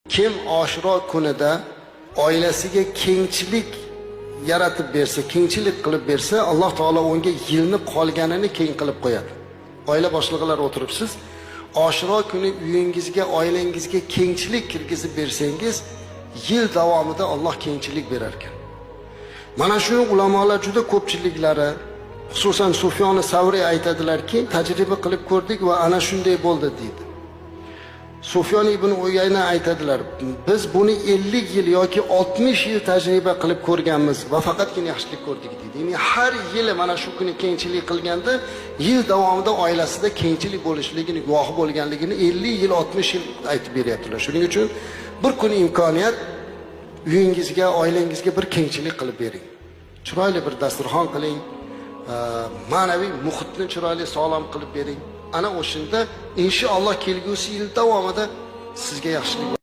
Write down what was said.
Kim Oshiro kunida oilasiga kengchilik yaratib bersa, kengchilik qilib bersa, Alloh taolo unga yilni qolganini keng qilib qo'yadi. Oila boshlig'ilari o'tiribsiz, Oshiro kuni uyingizga, oilangizga kengchilik kirgizib bersangiz, yil davomida Alloh kengchilik berar ekan. Mana shu ulamolar juda ko'pchiliklari, xususan Sufyon Savriy aytadilarki, tajriba qilib ko'rdik va ana shunday bo'ldi deydi. Sufyon ibn Uyayna aytadilar, biz buni 50 yil yoki 60 yil tajriba qilib ko'rganmiz va faqatgina yaxshilik ko'rdik deydi. Ya'ni har yili mana shu kuni kengchilik qilganda, yil davomida oilasida kengchilik bo'lishligini, guvohi bo'lganligini 50 yil, 60 yil aytib beryaptilar. Shuning uchun bir kun imkoniyat uyingizga, oilangizga bir kengchilik qilib bering. Chiroyli bir dasturxon qiling, ma'naviy muhitni chiroyli sog'lom qilib bering. Ana o'shanda inshaalloh kelgusi yil davomida sizga yaxshilik